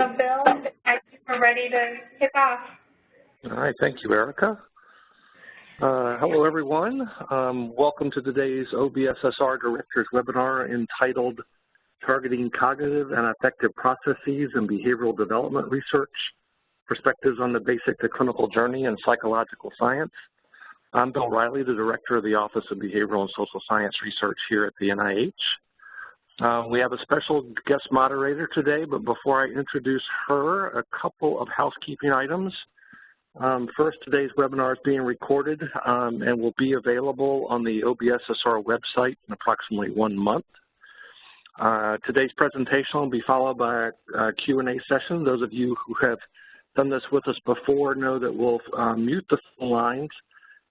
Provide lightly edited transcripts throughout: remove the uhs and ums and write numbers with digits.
Bill, I think we're ready to kick off. All right, thank you, Erica. Hello, everyone. Welcome to today's OBSSR Director's webinar entitled Targeting Cognitive and Affective Processes and Behavioral Development Research, Perspectives on the Basic to Clinical Journey in Psychological Science. I'm Bill Riley, the Director of the Office of Behavioral and Social Science Research here at the NIH. We have a special guest moderator today, but before I introduce her, a couple of housekeeping items. First, today's webinar is being recorded and will be available on the OBSSR website in approximately 1 month. Today's presentation will be followed by a Q&A session. Those of you who have done this with us before know that we'll mute the phone lines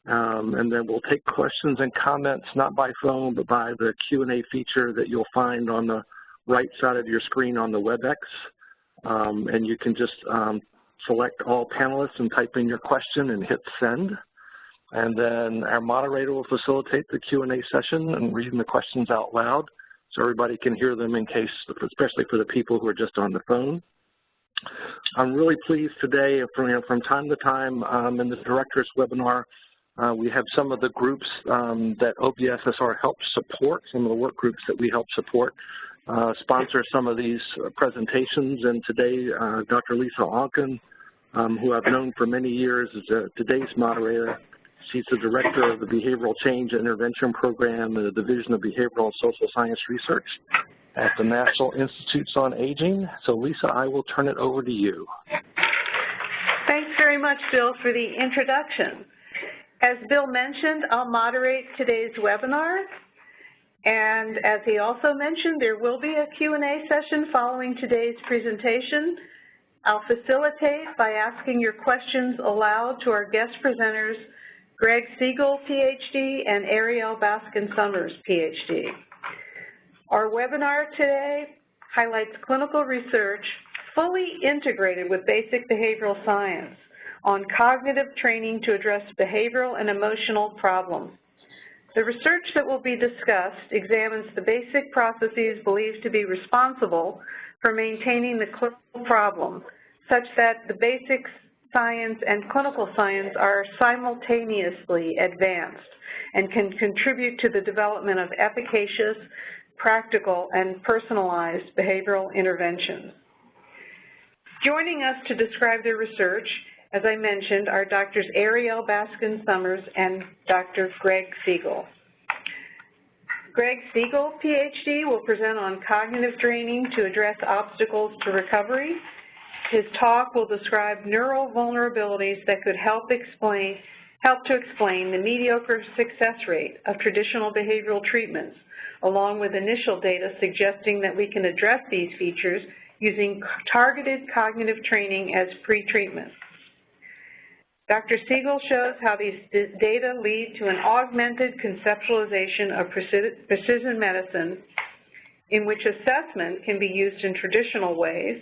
and then we'll take questions and comments not by phone but by the Q&A feature that you'll find on the right side of your screen on the WebEx. And you can just select all panelists and type in your question and hit send. And then our moderator will facilitate the Q&A session and reading the questions out loud so everybody can hear them in case, especially for the people who are just on the phone. I'm really pleased today, from time to time in the director's webinar, we have some of the groups that OBSSR helps support, some of the work groups that we help support, sponsor some of these presentations. And today, Dr. Lisa Onken, who I've known for many years, is today's moderator. She's the Director of the Behavioral Change Intervention Program in the Division of Behavioral and Social Science Research at the National Institutes on Aging. So Lisa, I will turn it over to you. Thanks very much, Bill, for the introduction. As Bill mentioned, I'll moderate today's webinar. And as he also mentioned, there will be a Q&A session following today's presentation. I'll facilitate by asking your questions aloud to our guest presenters, Greg Siegle, Ph.D., and Arielle Baskin-Sommers, Ph.D. Our webinar today highlights clinical research fully integrated with basic behavioral science on cognitive training to address behavioral and emotional problems. The research that will be discussed examines the basic processes believed to be responsible for maintaining the clinical problem, such that the basic science and clinical science are simultaneously advanced and can contribute to the development of efficacious, practical, and personalized behavioral interventions. Joining us to describe their research, as I mentioned, are Drs. Arielle Baskin-Sommers and Dr. Greg Siegle. Greg Siegle, Ph.D., will present on cognitive training to address obstacles to recovery. His talk will describe neural vulnerabilities that could help to explain the mediocre success rate of traditional behavioral treatments, along with initial data suggesting that we can address these features using targeted cognitive training as pre-treatment. Dr. Siegle shows how these data lead to an augmented conceptualization of precision medicine in which assessment can be used in traditional ways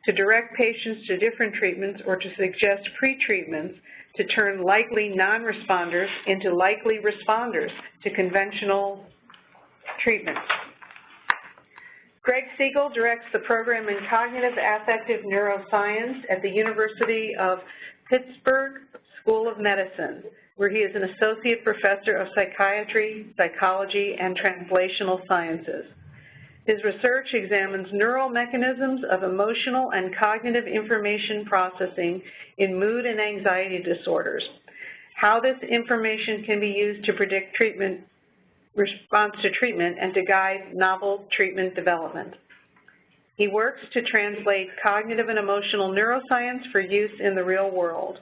to direct patients to different treatments or to suggest pre-treatments to turn likely non-responders into likely responders to conventional treatments. Greg Siegle directs the program in cognitive-affective neuroscience at the University of Pittsburgh School of Medicine, where he is an associate professor of psychiatry, psychology, and translational sciences. His research examines neural mechanisms of emotional and cognitive information processing in mood and anxiety disorders, how this information can be used to predict response to treatment and to guide novel treatment development. He works to translate cognitive and emotional neuroscience for use in the real world.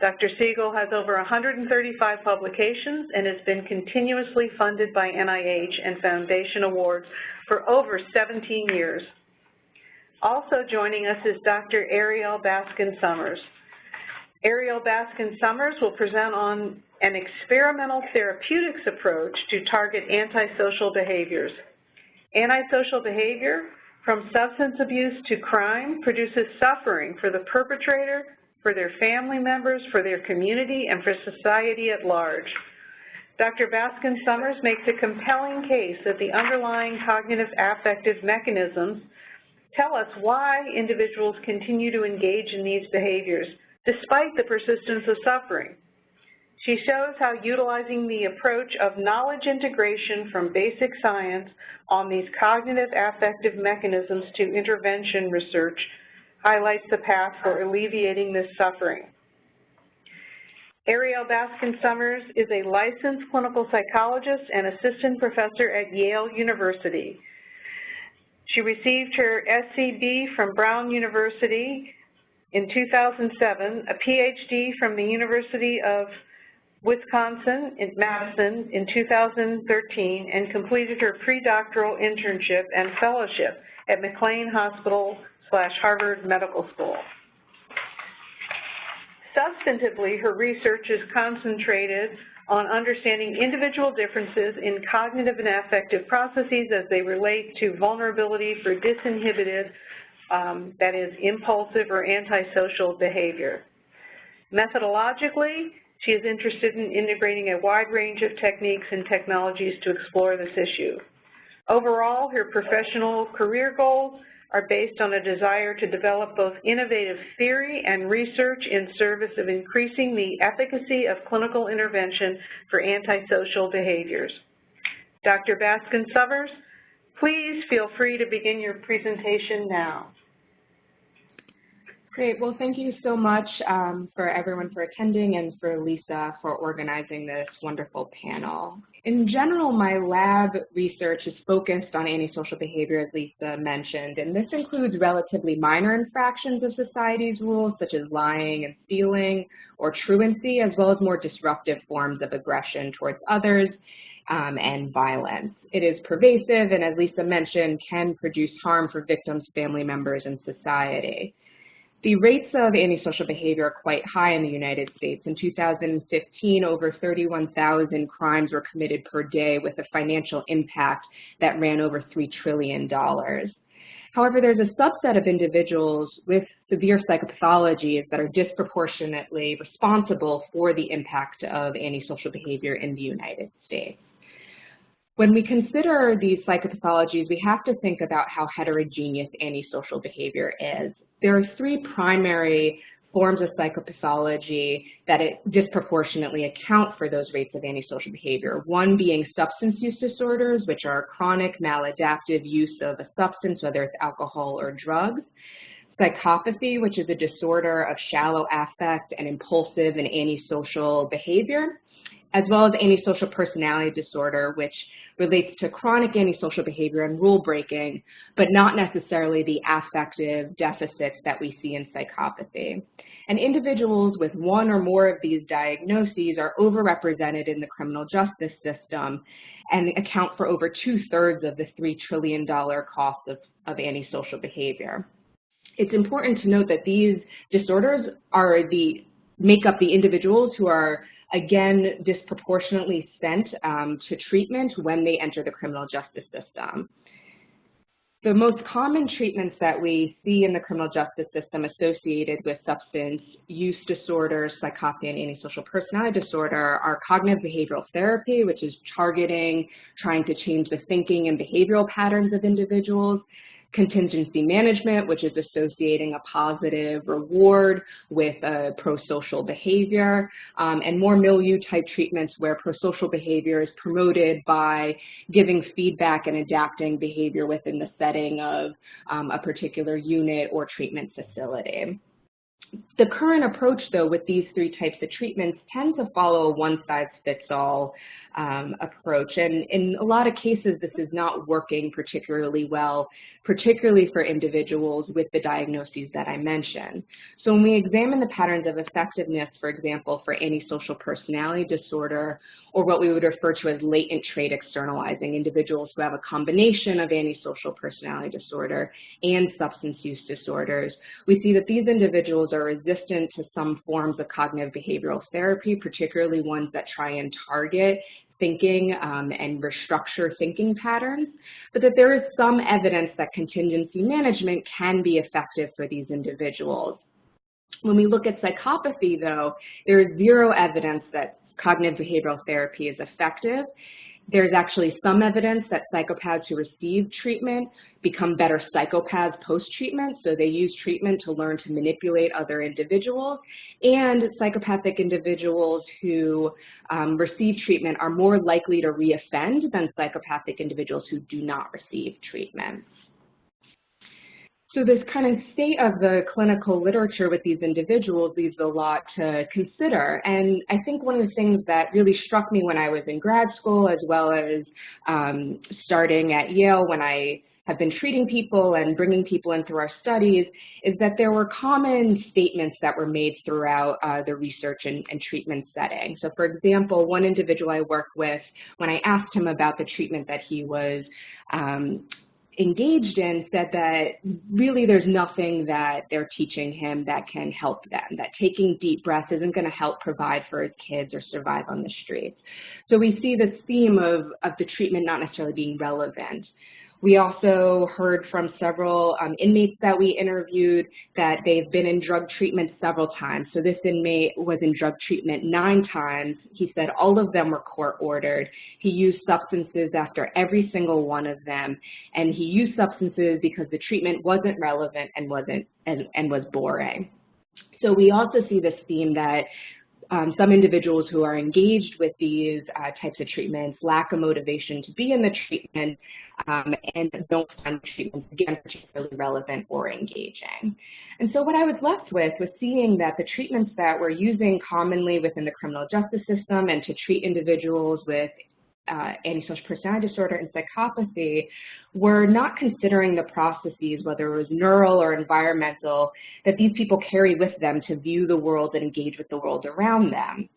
Dr. Siegle has over 135 publications and has been continuously funded by NIH and Foundation Awards for over 17 years. Also joining us is Dr. Arielle Baskin-Sommers. Arielle Baskin-Sommers will present on an experimental therapeutics approach to target antisocial behaviors. Antisocial behavior, from substance abuse to crime, produces suffering for the perpetrator, for their family members, for their community, and for society at large. Dr. Baskin-Sommers makes a compelling case that the underlying cognitive affective mechanisms tell us why individuals continue to engage in these behaviors despite the persistence of suffering. She shows how utilizing the approach of knowledge integration from basic science on these cognitive-affective mechanisms to intervention research highlights the path for alleviating this suffering. Arielle Baskin-Sommers is a licensed clinical psychologist and assistant professor at Yale University. She received her SCB from Brown University in 2007, a Ph.D. from the University of Wisconsin in Madison in 2013, and completed her predoctoral internship and fellowship at McLean Hospital/Harvard Medical School. Substantively, her research is concentrated on understanding individual differences in cognitive and affective processes as they relate to vulnerability for disinhibited, that is, impulsive or antisocial behavior. Methodologically, she is interested in integrating a wide range of techniques and technologies to explore this issue. Overall, her professional career goals are based on a desire to develop both innovative theory and research in service of increasing the efficacy of clinical intervention for antisocial behaviors. Dr. Baskin-Sommers, please feel free to begin your presentation now. Great. Well, thank you so much for everyone for attending and for Lisa for organizing this wonderful panel. In general, my lab research is focused on antisocial behavior, as Lisa mentioned, and this includes relatively minor infractions of society's rules, such as lying and stealing or truancy, as well as more disruptive forms of aggression towards others and violence. It is pervasive and, as Lisa mentioned, can produce harm for victims, family members, and society. The rates of antisocial behavior are quite high in the United States. In 2015, over 31,000 crimes were committed per day with a financial impact that ran over $3 trillion. However, there's a subset of individuals with severe psychopathologies that are disproportionately responsible for the impact of antisocial behavior in the United States. When we consider these psychopathologies, we have to think about how heterogeneous antisocial behavior is. There are three primary forms of psychopathology that disproportionately account for those rates of antisocial behavior. One being substance use disorders, which are chronic maladaptive use of a substance, whether it's alcohol or drugs. Psychopathy, which is a disorder of shallow affect and impulsive and antisocial behavior, as well as antisocial personality disorder, which relates to chronic antisocial behavior and rule breaking, but not necessarily the affective deficits that we see in psychopathy. And individuals with one or more of these diagnoses are overrepresented in the criminal justice system and account for over 2/3 of the $3 trillion cost of antisocial behavior. It's important to note that these disorders make up the individuals who are again disproportionately sent to treatment when they enter the criminal justice system. The most common treatments that we see in the criminal justice system associated with substance use disorders, psychopathy, and antisocial personality disorder are cognitive behavioral therapy, which is targeting, trying to change the thinking and behavioral patterns of individuals, contingency management, which is associating a positive reward with a pro-social behavior, and more milieu-type treatments where pro-social behavior is promoted by giving feedback and adapting behavior within the setting of a particular unit or treatment facility. The current approach, though, with these three types of treatments tends to follow a one-size-fits-all approach. And in a lot of cases, this is not working particularly well, particularly for individuals with the diagnoses that I mentioned. So when we examine the patterns of effectiveness, for example, for antisocial personality disorder, or what we would refer to as latent trait externalizing, individuals who have a combination of antisocial personality disorder and substance use disorders, we see that these individuals are resistant to some forms of cognitive behavioral therapy, particularly ones that try and target thinking and restructure thinking patterns, but that there is some evidence that contingency management can be effective for these individuals. When we look at psychopathy, though, there is zero evidence that cognitive behavioral therapy is effective. There's actually some evidence that psychopaths who receive treatment become better psychopaths post-treatment, so they use treatment to learn to manipulate other individuals, and psychopathic individuals who receive treatment are more likely to reoffend than psychopathic individuals who do not receive treatment. So this kind of state of the clinical literature with these individuals leaves a lot to consider. And I think one of the things that really struck me when I was in grad school, as well as starting at Yale when I have been treating people and bringing people in through our studies, is that there were common statements that were made throughout the research and treatment setting. So for example, one individual I worked with, when I asked him about the treatment that he was engaged in, said that really there's nothing that they're teaching him that can help them, that taking deep breaths isn't going to help provide for his kids or survive on the streets. So we see this theme of the treatment not necessarily being relevant. We also heard from several inmates that we interviewed that they've been in drug treatment several times. So this inmate was in drug treatment 9 times. He said all of them were court-ordered. He used substances after every single one of them, and he used substances because the treatment wasn't relevant and was boring. So we also see this theme that some individuals who are engaged with these types of treatments lack a motivation to be in the treatment and don't find the treatments, again, particularly relevant or engaging. And so what I was left with was seeing that the treatments that we're using commonly within the criminal justice system and to treat individuals with antisocial personality disorder and psychopathy were not considering the processes, whether it was neural or environmental, that these people carry with them to view the world and engage with the world around them.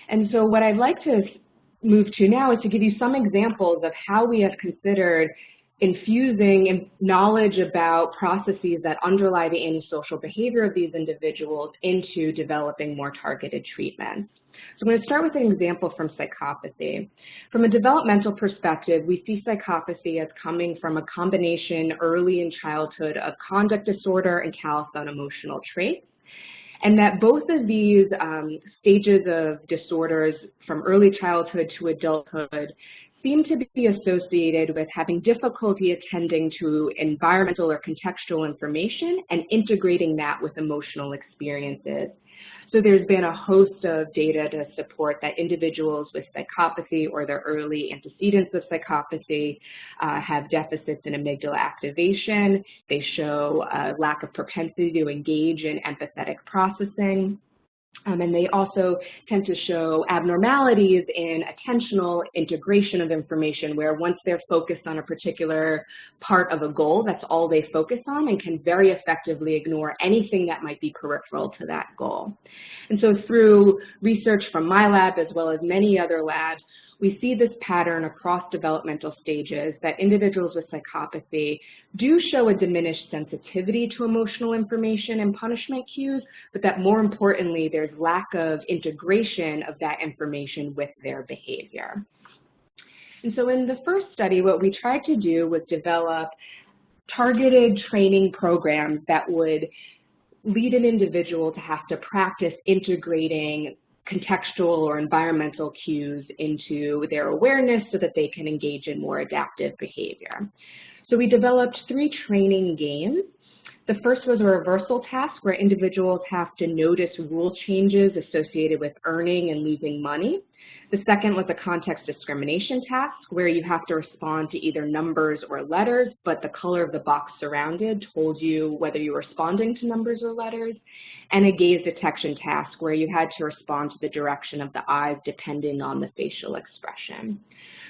And so what I'd like to move to now is to give you some examples of how we have considered infusing knowledge about processes that underlie the antisocial behavior of these individuals into developing more targeted treatments. So I'm going to start with an example from psychopathy. From a developmental perspective, we see psychopathy as coming from a combination early in childhood of conduct disorder and callous unemotional traits, and that both of these stages of disorders from early childhood to adulthood seem to be associated with having difficulty attending to environmental or contextual information and integrating that with emotional experiences. So there's been a host of data to support that individuals with psychopathy or the early antecedents of psychopathy have deficits in amygdala activation. They show a lack of propensity to engage in empathetic processing. And they also tend to show abnormalities in attentional integration of information, where once they're focused on a particular part of a goal, that's all they focus on and can very effectively ignore anything that might be peripheral to that goal. And so through research from my lab, as well as many other labs, we see this pattern across developmental stages that individuals with psychopathy do show a diminished sensitivity to emotional information and punishment cues, but that more importantly, there's lack of integration of that information with their behavior. And so in the first study, what we tried to do was develop targeted training programs that would lead an individual to have to practice integrating contextual or environmental cues into their awareness so that they can engage in more adaptive behavior. So we developed 3 training games. The first was a reversal task where individuals have to notice rule changes associated with earning and losing money. The second was a context discrimination task where you have to respond to either numbers or letters, but the color of the box surrounded told you whether you were responding to numbers or letters. And a gaze detection task where you had to respond to the direction of the eyes depending on the facial expression.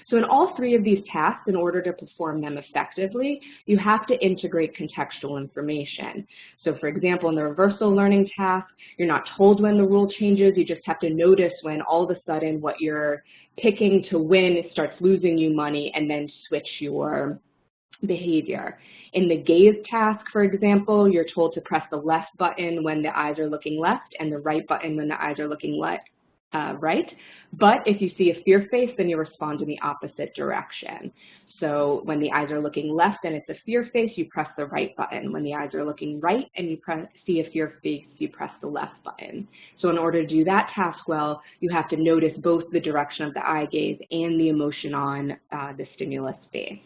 So in all 3 of these tasks, in order to perform them effectively, you have to integrate contextual information. So for example, in the reversal learning task, you're not told when the rule changes, you just have to notice when all of a sudden what you're picking to win starts losing you money and then switch your behavior. In the gaze task, for example, you're told to press the left button when the eyes are looking left and the right button when the eyes are looking right. But if you see a fear face, then you respond in the opposite direction. So when the eyes are looking left and it's a fear face, you press the right button. When the eyes are looking right and you see a fear face, you press the left button. So in order to do that task well, you have to notice both the direction of the eye gaze and the emotion on the stimulus face.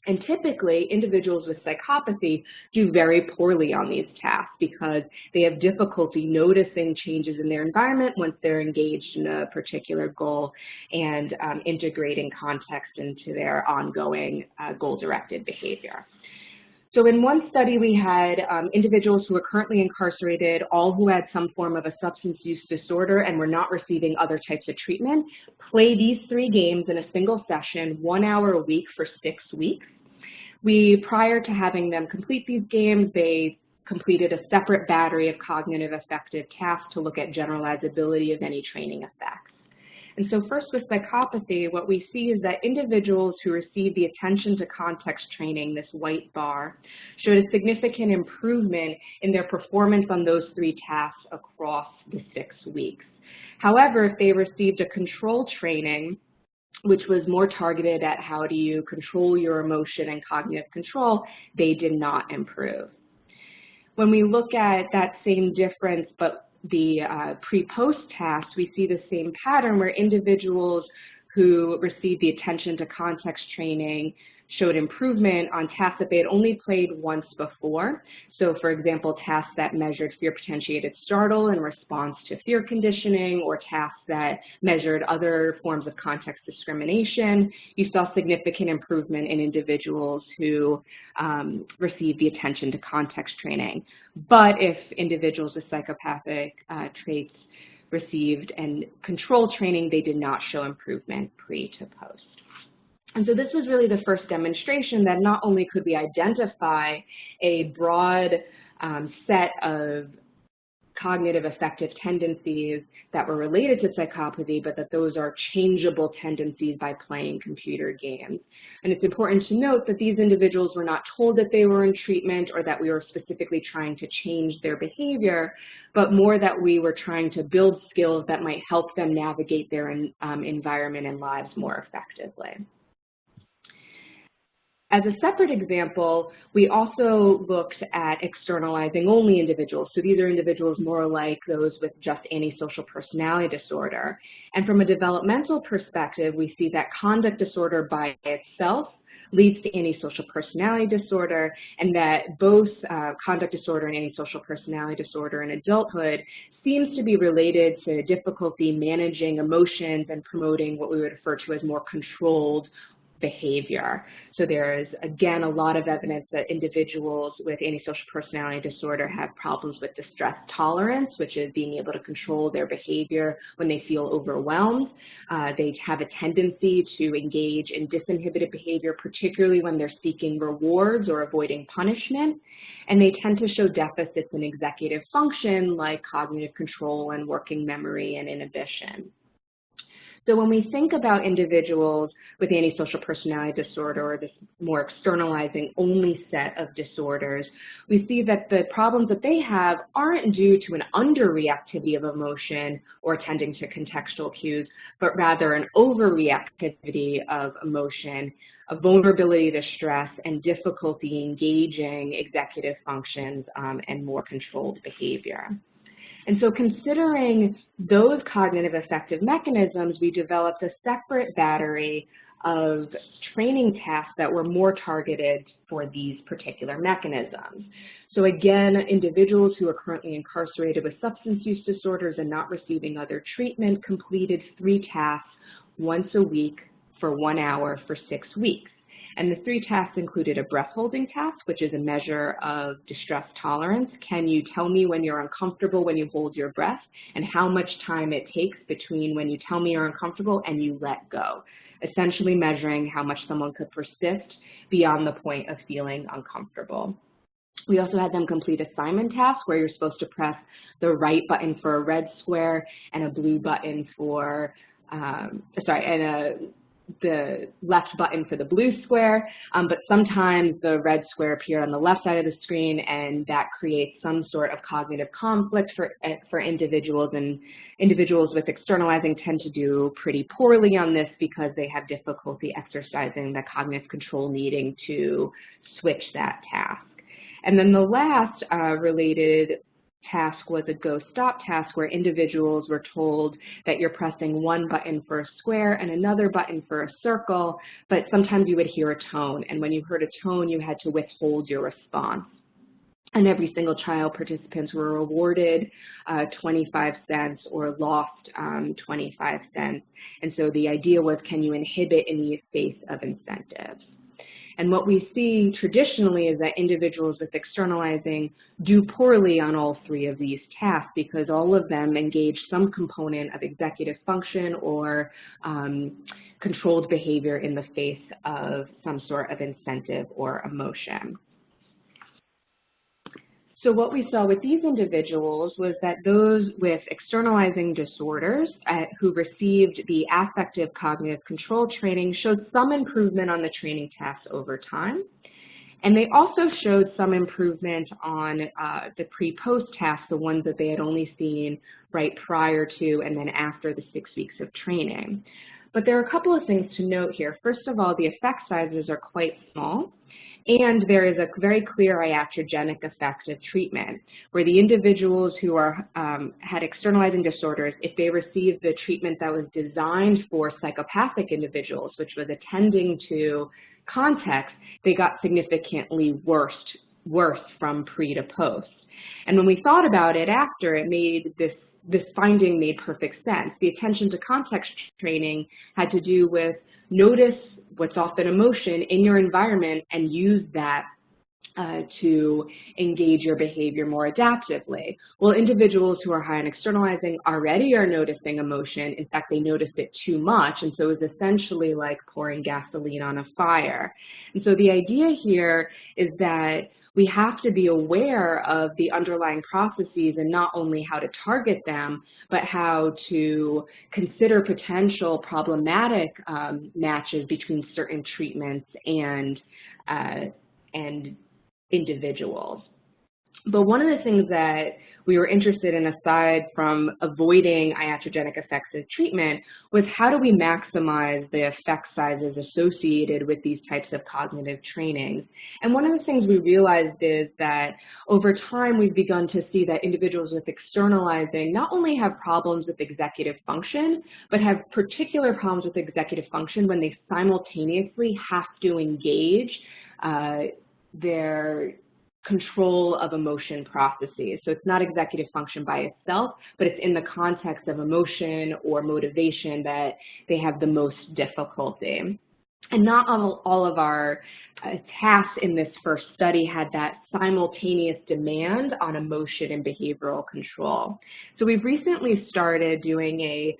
And typically, individuals with psychopathy do very poorly on these tasks because they have difficulty noticing changes in their environment once they're engaged in a particular goal and integrating context into their ongoing goal-directed behavior. So in one study, we had individuals who were currently incarcerated, all who had some form of a substance use disorder and were not receiving other types of treatment, play these 3 games in a single session, 1 hour a week for 6 weeks. Prior to having them complete these games, they completed a separate battery of cognitive-affective tasks to look at generalizability of any training effects. And so first with psychopathy, what we see is that individuals who receive the attention to context training, this white bar, showed a significant improvement in their performance on those 3 tasks across the 6 weeks. However, if they received a control training, which was more targeted at how do you control your emotion and cognitive control, they did not improve. When we look at that same difference, but the pre-post tasks, we see the same pattern where individuals who received the attention to context training showed improvement on tasks that they had only played once before. So for example, tasks that measured fear potentiated startle in response to fear conditioning, or tasks that measured other forms of context discrimination. You saw significant improvement in individuals who received the attention to context training. But if individuals with psychopathic traits received and control training, they did not show improvement pre to post. And so this was really the first demonstration that not only could we identify a broad set of cognitive affective tendencies that were related to psychopathy, but that those are changeable tendencies by playing computer games. And it's important to note that these individuals were not told that they were in treatment or that we were specifically trying to change their behavior, but more that we were trying to build skills that might help them navigate their environment and lives more effectively. As a separate example, we also looked at externalizing only individuals. So these are individuals more like those with just antisocial personality disorder. And from a developmental perspective, we see that conduct disorder by itself leads to antisocial personality disorder, and that both conduct disorder and antisocial personality disorder in adulthood seems to be related to difficulty managing emotions and promoting what we would refer to as more controlled behavior. So there is, again, a lot of evidence that individuals with antisocial personality disorder have problems with distress tolerance, which is being able to control their behavior when they feel overwhelmed. They have a tendency to engage in disinhibited behavior, particularly when they're seeking rewards or avoiding punishment. And they tend to show deficits in executive function like cognitive control and working memory and inhibition. So when we think about individuals with antisocial personality disorder, or this more externalizing only set of disorders, we see that the problems that they have aren't due to an underreactivity of emotion or attending to contextual cues, but rather an overreactivity of emotion, a vulnerability to stress, and difficulty engaging executive functions and more controlled behavior. And so considering those cognitive affective mechanisms, we developed a separate battery of training tasks that were more targeted for these particular mechanisms. So again, individuals who are currently incarcerated with substance use disorders and not receiving other treatment completed 3 tasks once a week for 1 hour for 6 weeks. And the 3 tasks included a breath holding task, which is a measure of distress tolerance. Can you tell me when you're uncomfortable when you hold your breath, and how much time it takes between when you tell me you're uncomfortable and you let go? Essentially measuring how much someone could persist beyond the point of feeling uncomfortable. We also had them complete assignment tasks where you're supposed to press the right button for a red square and a blue button for, and a the left button for the blue square, but sometimes the red square appears on the left side of the screen, and that creates some sort of cognitive conflict for individuals, and individuals with externalizing tend to do pretty poorly on this because they have difficulty exercising the cognitive control needing to switch that task. And then the last related task was a go stop task, where individuals were told that you're pressing one button for a square and another button for a circle, but sometimes you would hear a tone, and when you heard a tone you had to withhold your response. And every single trial participants were awarded 25 cents or lost 25 cents. And so the idea was, can you inhibit in the face of incentives? And what we see traditionally is that individuals with externalizing do poorly on all three of these tasks because all of them engage some component of executive function or controlled behavior in the face of some sort of incentive or emotion. So what we saw with these individuals was that those with externalizing disorders who received the affective cognitive control training showed some improvement on the training tasks over time. And they also showed some improvement on the pre-post tasks, the ones that they had only seen right prior to and then after the 6 weeks of training. But there are a couple of things to note here. First of all, the effect sizes are quite small. And there is a very clear iatrogenic effect of treatment, where the individuals who had externalizing disorders, if they received the treatment that was designed for psychopathic individuals, which was attending to context, they got significantly worse from pre to post. And when we thought about it after, it made this finding made perfect sense. The attention to context training had to do with notice what's often emotion in your environment and use that to engage your behavior more adaptively. Well, individuals who are high on externalizing already are noticing emotion. In fact, they noticed it too much, and so it was essentially like pouring gasoline on a fire. And so the idea here is that we have to be aware of the underlying processes and not only how to target them, but how to consider potential problematic matches between certain treatments and individuals. But one of the things that we were interested in, aside from avoiding iatrogenic effects of treatment, was how do we maximize the effect sizes associated with these types of cognitive trainings. And one of the things we realized is that over time we've begun to see that individuals with externalizing not only have problems with executive function, but have particular problems with executive function when they simultaneously have to engage their control of emotion processes. So it's not executive function by itself, but it's in the context of emotion or motivation that they have the most difficulty. And not all of our tasks in this first study had that simultaneous demand on emotion and behavioral control. So we've recently started doing a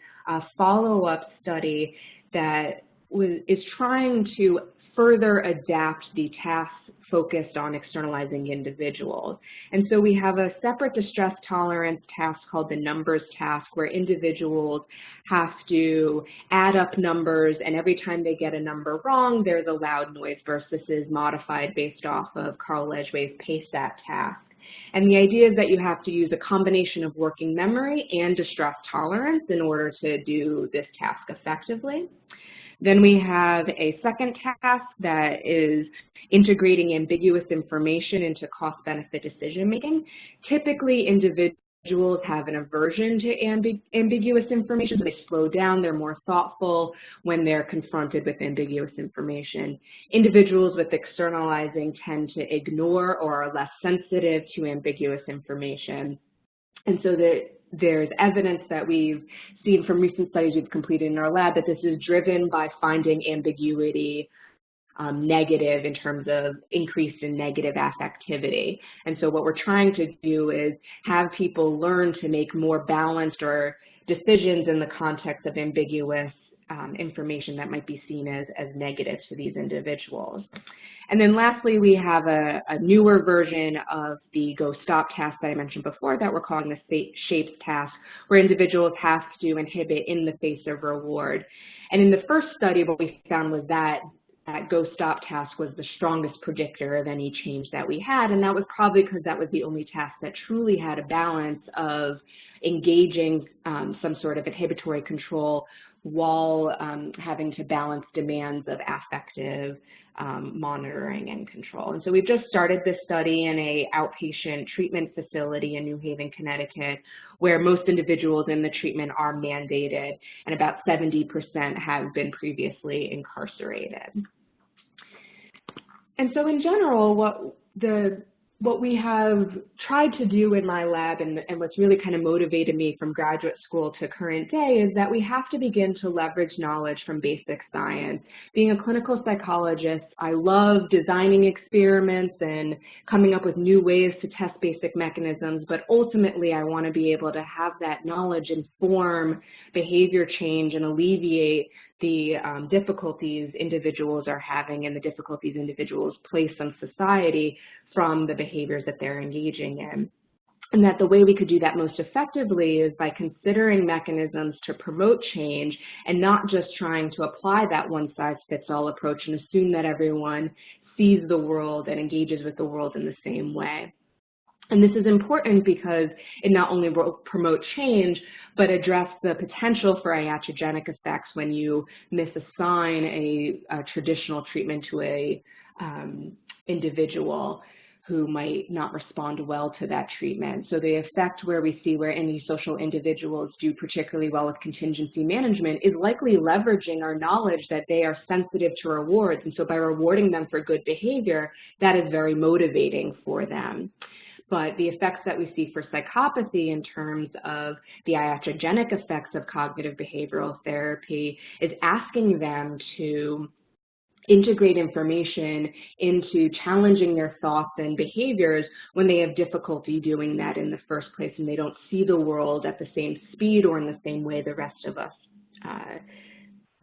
follow-up study that is trying to further adapt the tasks focused on externalizing individuals. And so we have a separate distress tolerance task called the numbers task, where individuals have to add up numbers, and every time they get a number wrong, there's a loud noise burst. This is modified based off of Carl Ledgway's PACE-STAT task. And the idea is that you have to use a combination of working memory and distress tolerance in order to do this task effectively. Then we have a second task that is integrating ambiguous information into cost-benefit decision-making. Typically, individuals have an aversion to ambiguous information, so they slow down, they're more thoughtful when they're confronted with ambiguous information. Individuals with externalizing tend to ignore or are less sensitive to ambiguous information. And so there's evidence that we've seen from recent studies we've completed in our lab that this is driven by finding ambiguity negative in terms of increase in negative affectivity. And so what we're trying to do is have people learn to make more balanced or decisions in the context of ambiguous information that might be seen as negative to these individuals. And then lastly, we have a newer version of the Go Stop task that I mentioned before that we're calling the Shapes task, where individuals have to inhibit in the face of reward. And in the first study, what we found was that go-stop task was the strongest predictor of any change that we had, and that was probably because that was the only task that truly had a balance of engaging some sort of inhibitory control while having to balance demands of affective monitoring and control. And so we've just started this study in an outpatient treatment facility in New Haven, Connecticut, where most individuals in the treatment are mandated, and about 70% have been previously incarcerated. And so in general, what we have tried to do in my lab, and what's really kind of motivated me from graduate school to current day, is that we have to begin to leverage knowledge from basic science. Being a clinical psychologist, I love designing experiments and coming up with new ways to test basic mechanisms, but ultimately I want to be able to have that knowledge inform behavior change and alleviate the difficulties individuals are having and the difficulties individuals place on society from the behaviors that they're engaging in. And that the way we could do that most effectively is by considering mechanisms to promote change and not just trying to apply that one-size-fits-all approach and assume that everyone sees the world and engages with the world in the same way. And this is important because it not only will promote change, but address the potential for iatrogenic effects when you misassign a traditional treatment to a individual who might not respond well to that treatment. So the effect where we see where antisocial individuals do particularly well with contingency management is likely leveraging our knowledge that they are sensitive to rewards. And so by rewarding them for good behavior, that is very motivating for them. But the effects that we see for psychopathy in terms of the iatrogenic effects of cognitive behavioral therapy is asking them to integrate information into challenging their thoughts and behaviors when they have difficulty doing that in the first place and they don't see the world at the same speed or in the same way the rest of us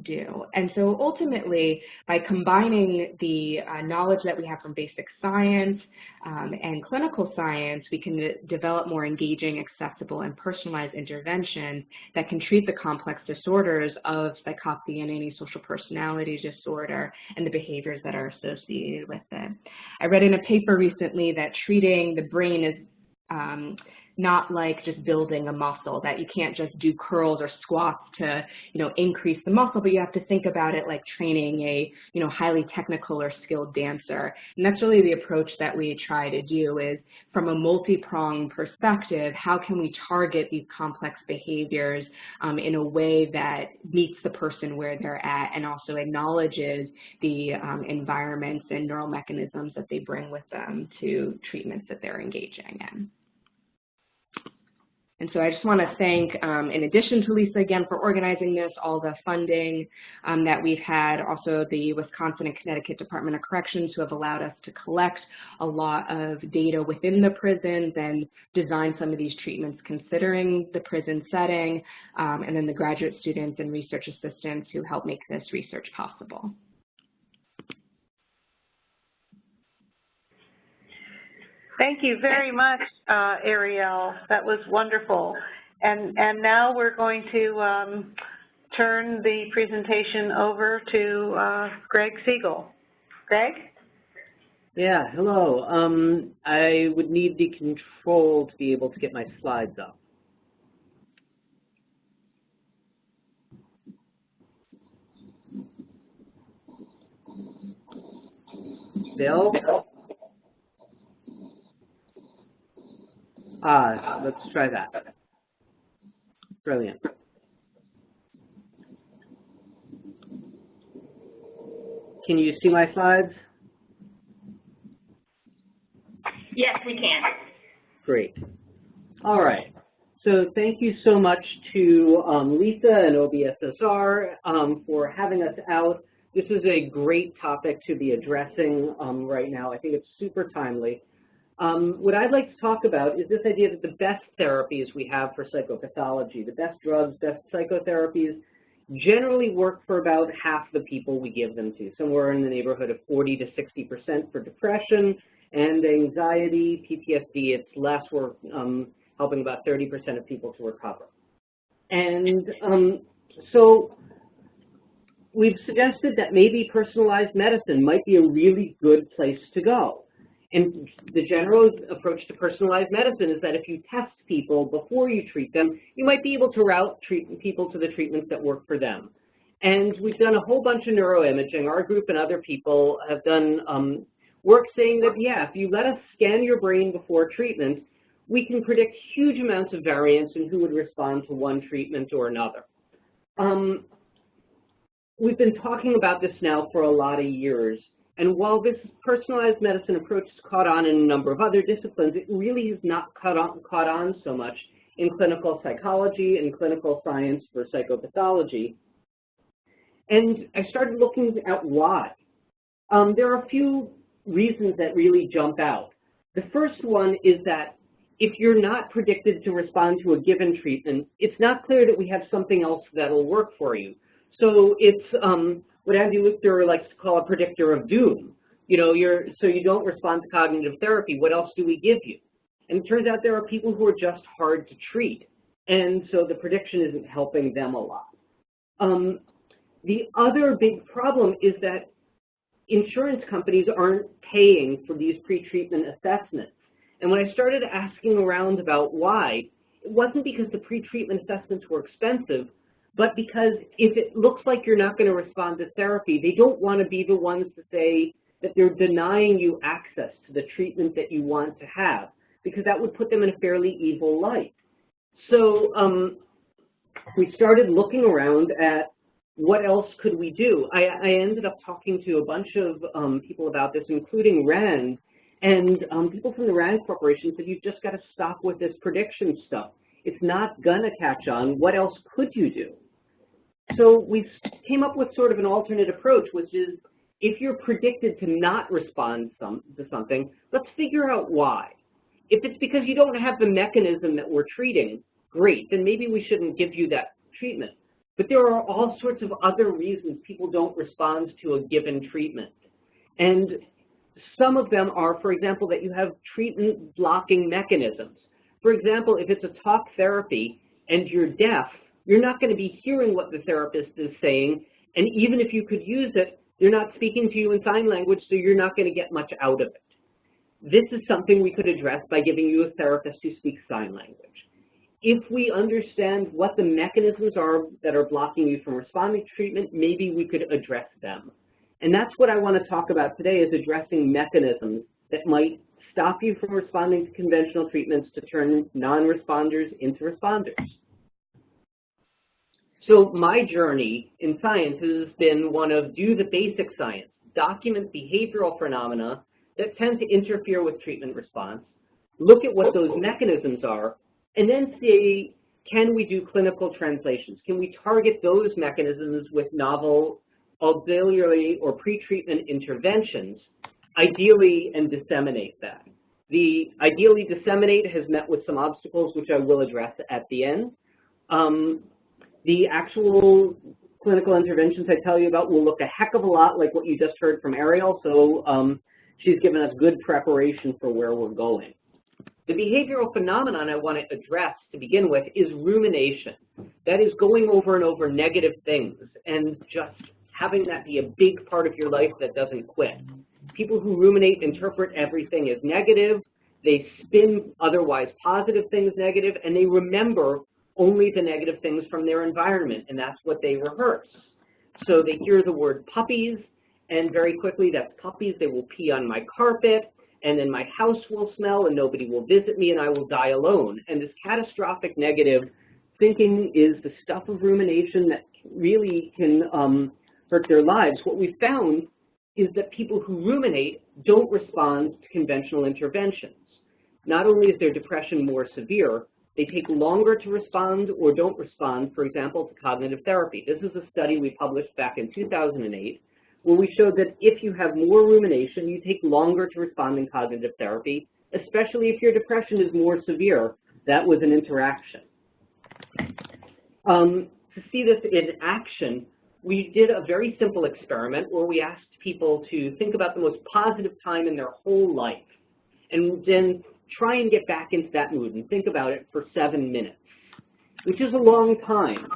do. And so ultimately, by combining the knowledge that we have from basic science and clinical science, we can develop more engaging, accessible, and personalized interventions that can treat the complex disorders of psychopathy and antisocial personality disorder and the behaviors that are associated with it. I read in a paper recently that treating the brain is not like just building a muscle, that you can't just do curls or squats to, increase the muscle, but you have to think about it like training a, highly technical or skilled dancer. And that's really the approach that we try to do is from a multi-pronged perspective, how can we target these complex behaviors in a way that meets the person where they're at and also acknowledges the environments and neural mechanisms that they bring with them to treatments that they're engaging in. And so I just want to thank, in addition to Lisa again for organizing this, all the funding that we've had, also the Wisconsin and Connecticut Department of Corrections who have allowed us to collect a lot of data within the prisons and design some of these treatments considering the prison setting, and then the graduate students and research assistants who help make this research possible. Thank you very much, Arielle. That was wonderful. And now we're going to turn the presentation over to Greg Siegle. Greg? Yeah, hello. I would need the control to be able to get my slides up. Bill? Let's try that. Brilliant. Can you see my slides? Yes, we can. Great. All right. So thank you so much to Lisa and OBSSR for having us out. This is a great topic to be addressing right now. I think it's super timely. What I'd like to talk about is this idea that the best therapies we have for psychopathology, the best drugs, best psychotherapies, generally work for about half the people we give them to, somewhere in the neighborhood of 40 to 60% for depression and anxiety, PTSD. It's less. We're helping about 30% of people to recover. And so we've suggested that maybe personalized medicine might be a really good place to go. And the general approach to personalized medicine is that if you test people before you treat them, you might be able to route people to the treatments that work for them. And we've done a whole bunch of neuroimaging. Our group and other people have done work saying that, yeah, if you let us scan your brain before treatment, we can predict huge amounts of variance in who would respond to one treatment or another. We've been talking about this now for a lot of years. And while this personalized medicine approach has caught on in a number of other disciplines, it really has not caught on so much in clinical psychology and clinical science for psychopathology. And I started looking at why. There are a few reasons that really jump out. The first one is that if you're not predicted to respond to a given treatment, it's not clear that we have something else that'll work for you. So it's what Andy Lichter likes to call a predictor of doom. You know, so you don't respond to cognitive therapy, what else do we give you? And it turns out there are people who are just hard to treat. And so the prediction isn't helping them a lot. The other big problem is that insurance companies aren't paying for these pre-treatment assessments. And when I started asking around about why, it wasn't because the pre-treatment assessments were expensive, but because if it looks like you're not going to respond to therapy, they don't want to be the ones to say that they're denying you access to the treatment that you want to have, because that would put them in a fairly evil light. So we started looking around at what else could we do. I ended up talking to a bunch of people about this, including Rand, and people from the Rand Corporation said, you've just got to stop with this prediction stuff. It's not going to catch on. What else could you do? So we came up with sort of an alternate approach, which is if you're predicted to not respond to something, let's figure out why. If it's because you don't have the mechanism that we're treating, great, then maybe we shouldn't give you that treatment. But there are all sorts of other reasons people don't respond to a given treatment. And some of them are, for example, that you have treatment blocking mechanisms. For example, if it's a talk therapy and you're deaf, you're not going to be hearing what the therapist is saying, and even if you could use it, they're not speaking to you in sign language, so you're not going to get much out of it. This is something we could address by giving you a therapist who speaks sign language. If we understand what the mechanisms are that are blocking you from responding to treatment, maybe we could address them. And that's what I want to talk about today, is addressing mechanisms that might stop you from responding to conventional treatments to turn non-responders into responders. So my journey in science has been one of do the basic science, document behavioral phenomena that tend to interfere with treatment response, look at what those mechanisms are, and then say, can we do clinical translations? Can we target those mechanisms with novel auxiliary or pre-treatment interventions, ideally, and disseminate that? The ideally disseminate has met with some obstacles, which I will address at the end. The actual clinical interventions I tell you about will look a heck of a lot like what you just heard from Arielle, so she's given us good preparation for where we're going. The behavioral phenomenon I want to address to begin with is rumination. That is going over and over negative things and just having that be a big part of your life that doesn't quit. People who ruminate interpret everything as negative, they spin otherwise positive things negative, and they remember only the negative things from their environment, and that's what they rehearse. So they hear the word puppies, and very quickly, that's puppies, they will pee on my carpet, and then my house will smell, and nobody will visit me, and I will die alone. And this catastrophic negative thinking is the stuff of rumination that really can hurt their lives. What we found is that people who ruminate don't respond to conventional interventions. Not only is their depression more severe, they take longer to respond or don't respond, for example, to cognitive therapy. This is a study we published back in 2008, where we showed that if you have more rumination, you take longer to respond in cognitive therapy, especially if your depression is more severe. That was an interaction. To see this in action, we did a very simple experiment where we asked people to think about the most positive time in their whole life, and then try and get back into that mood and think about it for 7 minutes, which is a long time.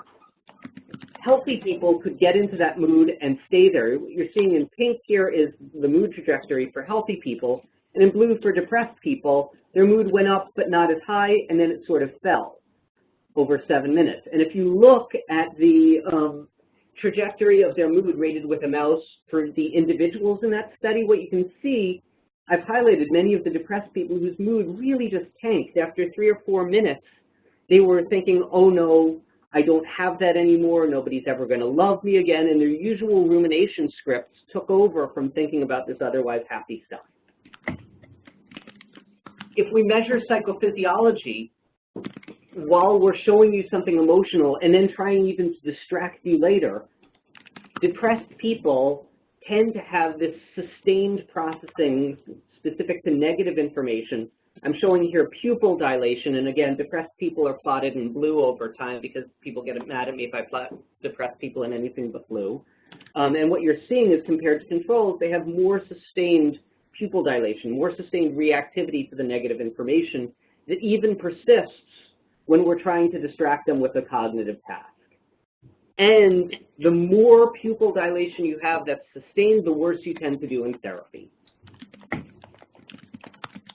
healthy people could get into that mood and stay there. What you're seeing in pink here is the mood trajectory for healthy people, and in blue for depressed people, their mood went up but not as high, and then it sort of fell over 7 minutes. And if you look at the trajectory of their mood rated with a mouse for the individuals in that study, what you can see, I've highlighted many of the depressed people whose mood really just tanked. After 3 or 4 minutes, they were thinking, oh no, I don't have that anymore, nobody's ever going to love me again, and their usual rumination scripts took over from thinking about this otherwise happy stuff. If we measure psychophysiology while we're showing you something emotional and then trying even to distract you later, depressed people tend to have this sustained processing specific to negative information. I'm showing here pupil dilation, and again, depressed people are plotted in blue over time because people get mad at me if I plot depressed people in anything but blue. And what you're seeing is compared to controls, they have more sustained pupil dilation, more sustained reactivity to the negative information that even persists when we're trying to distract them with a cognitive task. And the more pupil dilation you have that's sustained, the worse you tend to do in therapy.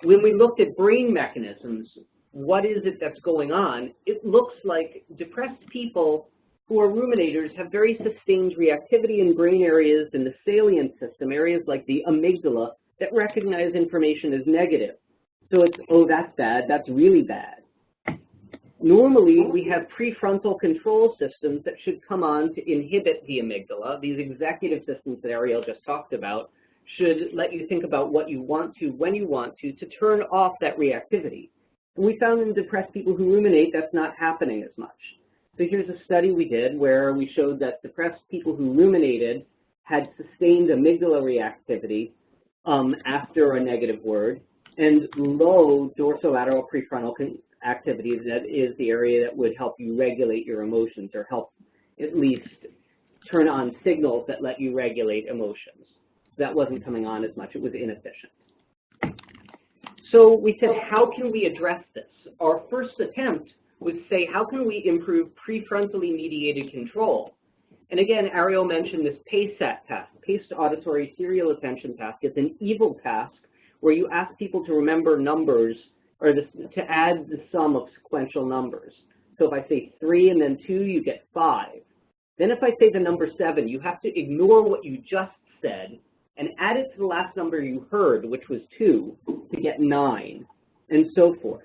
When we looked at brain mechanisms, what is it that's going on? It looks like depressed people who are ruminators have very sustained reactivity in brain areas in the salient system, areas like the amygdala, that recognize information as negative. So it's, oh, that's bad, that's really bad. Normally, we have prefrontal control systems that should come on to inhibit the amygdala. These executive systems that Arielle just talked about should let you think about what you want to, when you want to turn off that reactivity. And we found in depressed people who ruminate, that's not happening as much. So here's a study we did where we showed that depressed people who ruminated had sustained amygdala reactivity after a negative word, and low dorsolateral prefrontal activity, that is the area that would help you regulate your emotions or help at least turn on signals that let you regulate emotions. That wasn't coming on as much, it was inefficient. So we said, how can we address this? Our first attempt was to say, how can we improve prefrontally mediated control? And again, Arielle mentioned this PACE-SAT task, Paced Auditory Serial Attention Task. It's an evil task where you ask people to remember numbers or to add the sum of sequential numbers. So if I say 3 and then 2, you get 5. Then if I say the number 7, you have to ignore what you just said and add it to the last number you heard, which was 2, to get 9, and so forth.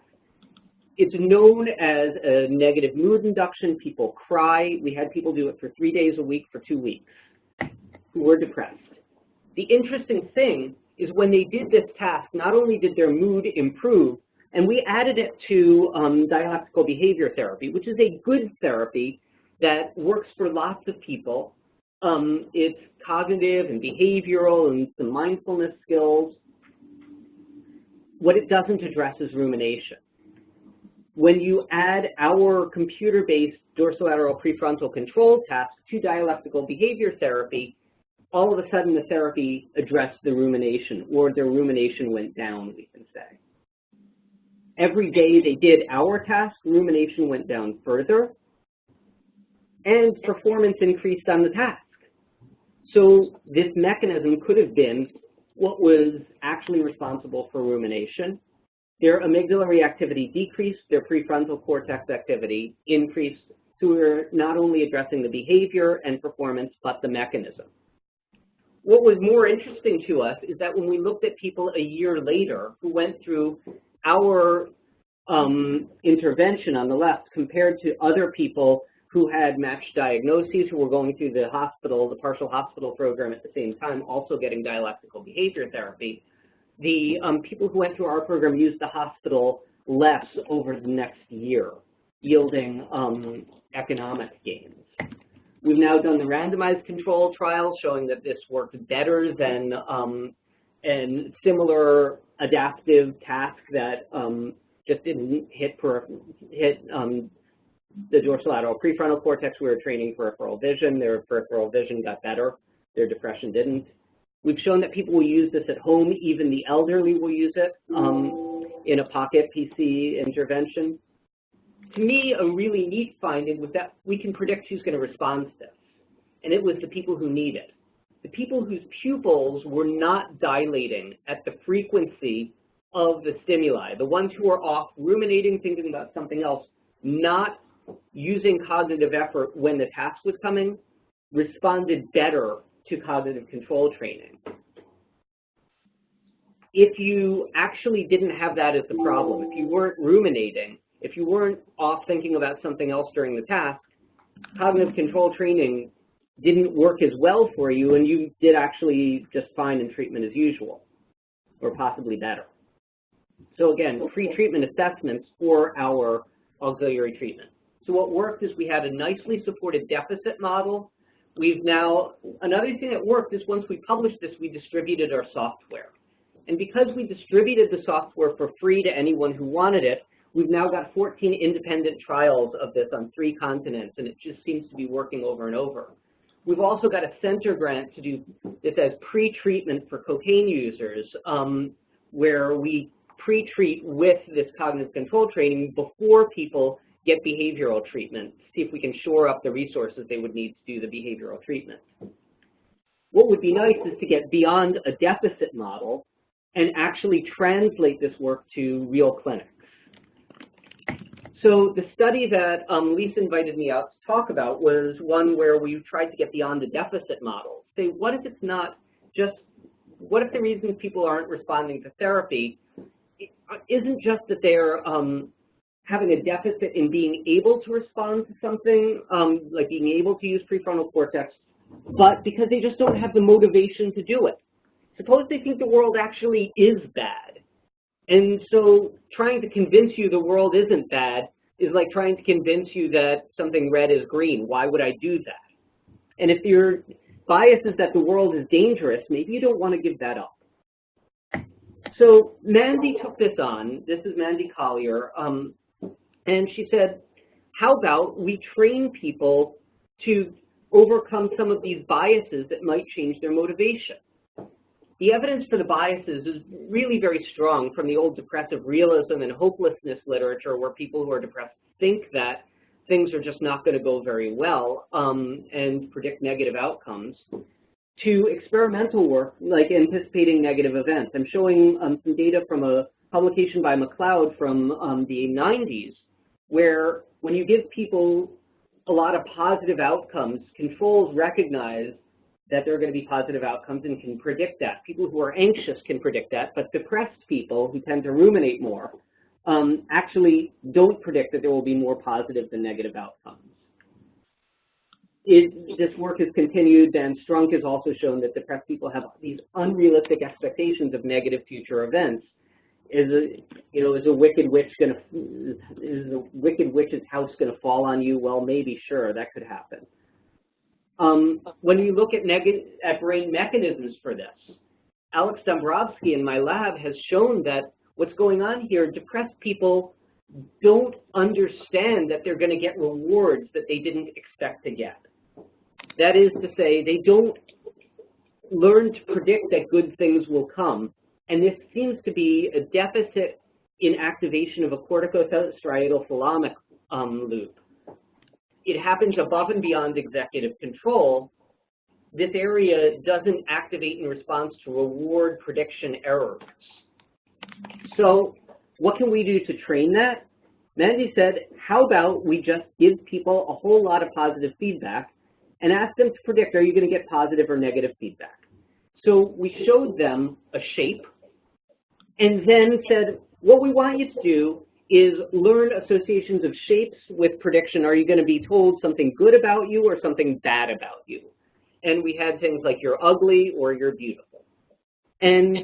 It's known as a negative mood induction. People cry. We had people do it for 3 days a week for 2 weeks who were depressed. The interesting thing is when they did this task, not only did their mood improve, and we added it to dialectical behavior therapy, which is a good therapy that works for lots of people. It's cognitive and behavioral and some mindfulness skills. What it doesn't address is rumination. When you add our computer-based dorsolateral prefrontal control task to dialectical behavior therapy, all of a sudden the therapy addressed the rumination, or their rumination went down, we can say. Every day they did our task, rumination went down further, and performance increased on the task. So this mechanism could have been what was actually responsible for rumination. Their amygdala reactivity decreased, their prefrontal cortex activity increased, so we're not only addressing the behavior and performance, but the mechanism. What was more interesting to us is that when we looked at people a year later who went through our intervention on the left compared to other people who had matched diagnoses, who were going through the hospital, the partial hospital program at the same time, also getting dialectical behavior therapy, the people who went through our program used the hospital less over the next year, yielding economic gains. We've now done the randomized control trial showing that this worked better than a similar adaptive task that just didn't hit the dorsolateral prefrontal cortex. We were training peripheral vision. Their peripheral vision got better. Their depression didn't. We've shown that people will use this at home. Even the elderly will use it in a pocket PC intervention. to me, a really neat finding was that we can predict who's going to respond to this. And it was the people who need it. The people whose pupils were not dilating at the frequency of the stimuli, the ones who are off ruminating, thinking about something else, not using cognitive effort when the task was coming, responded better to cognitive control training. If you actually didn't have that as the problem, if you weren't ruminating, if you weren't off thinking about something else during the task, cognitive control training didn't work as well for you, and you did actually just fine in treatment as usual, or possibly better. So again, pre-treatment assessments for our auxiliary treatment. So what worked is we had a nicely supported deficit model. We've now, another thing that worked is once we published this, we distributed our software. And because we distributed the software for free to anyone who wanted it, we've now got 14 independent trials of this on 3 continents, and it just seems to be working over and over. We've also got a center grant to do this as pre-treatment for cocaine users, where we pre-treat with this cognitive control training before people get behavioral treatment, see if we can shore up the resources they would need to do the behavioral treatment. What would be nice is to get beyond a deficit model and actually translate this work to real clinics. So the study that Lisa invited me out to talk about was one where we tried to get beyond the deficit model. Say, what if it's not just, what if the reason people aren't responding to therapy isn't just that they're having a deficit in being able to respond to something, like being able to use prefrontal cortex, but because they just don't have the motivation to do it. Suppose they think the world actually is bad. And so trying to convince you the world isn't bad is like trying to convince you that something red is green. Why would I do that? And if your bias is that the world is dangerous, maybe you don't want to give that up. So Mandy took this on. This is Mandy Collier. And she said, how about we train people to overcome some of these biases that might change their motivation? The evidence for the biases is really very strong from the old depressive realism and hopelessness literature, where people who are depressed think that things are just not going to go very well and predict negative outcomes, to experimental work like anticipating negative events. I'm showing some data from a publication by McLeod from the 90s, where when you give people a lot of positive outcomes, controls recognize that there are going to be positive outcomes and can predict that. People who are anxious can predict that, but depressed people who tend to ruminate more actually don't predict that there will be more positive than negative outcomes. This work has continued, and Strunk has also shown that depressed people have these unrealistic expectations of negative future events. Is a wicked witch's house going to fall on you? Well, maybe, sure, that could happen. When you look at brain mechanisms for this, Alex Dombrowski in my lab has shown that what's going on here, depressed people don't understand that they're going to get rewards that they didn't expect to get. That is to say, they don't learn to predict that good things will come. And this seems to be a deficit in activation of a corticostriatal thalamic loop. It happens above and beyond executive control. This area doesn't activate in response to reward prediction errors. So what can we do to train that? Mandy said, how about we just give people a whole lot of positive feedback and ask them to predict, are you going to get positive or negative feedback? So we showed them a shape and then said, what we want you to do is learn associations of shapes with prediction. Are you going to be told something good about you or something bad about you? And we had things like you're ugly or you're beautiful. And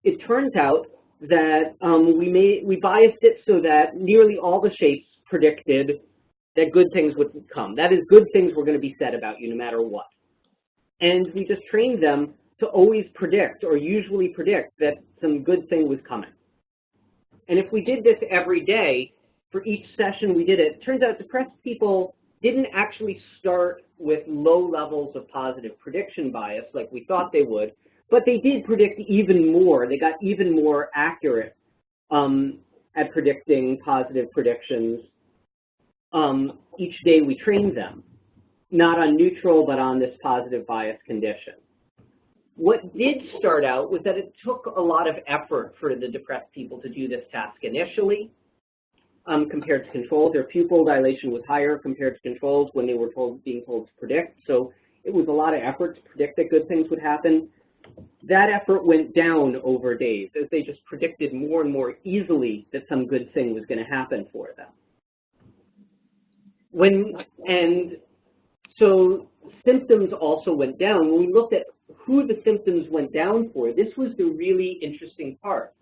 it turns out that we biased it so that nearly all the shapes predicted that good things would come. That is, good things were going to be said about you no matter what. And we just trained them to always predict, or usually predict, that some good thing was coming. And if we did this every day, for each session we did it, it turns out depressed people didn't actually start with low levels of positive prediction bias like we thought they would, but they did predict even more. They got even more accurate at predicting positive predictions each day we trained them, not on neutral, but on this positive bias condition. What did start out was that it took a lot of effort for the depressed people to do this task initially compared to controls. Their pupil dilation was higher compared to controls when they were being told to predict. So it was a lot of effort to predict that good things would happen. That effort went down over days as they just predicted more and more easily that some good thing was going to happen for them. So symptoms also went down. When we looked at who the symptoms went down for, this was the really interesting part.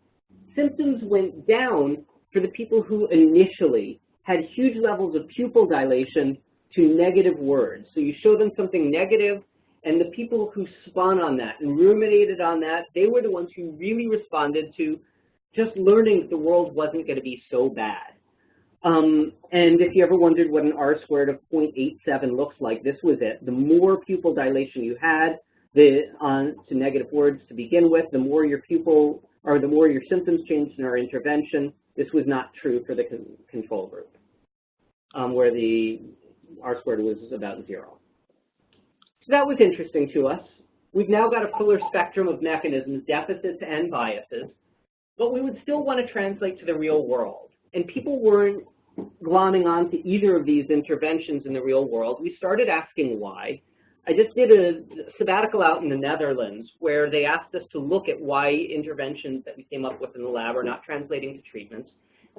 Symptoms went down for the people who initially had huge levels of pupil dilation to negative words. So you show them something negative, and the people who spun on that and ruminated on that, they were the ones who really responded to just learning that the world wasn't going to be so bad. And if you ever wondered what an R-squared of 0.87 looks like, this was it. The more pupil dilation you had to negative words to begin with, the more your pupil, or the more your symptoms changed in our intervention. This was not true for the control group, where the R-squared was about 0. So that was interesting to us. We've now got a fuller spectrum of mechanisms, deficits and biases, but we would still want to translate to the real world. And people weren't glomming onto either of these interventions in the real world. We started asking why. I just did a sabbatical out in the Netherlands where they asked us to look at why interventions that we came up with in the lab are not translating to treatments.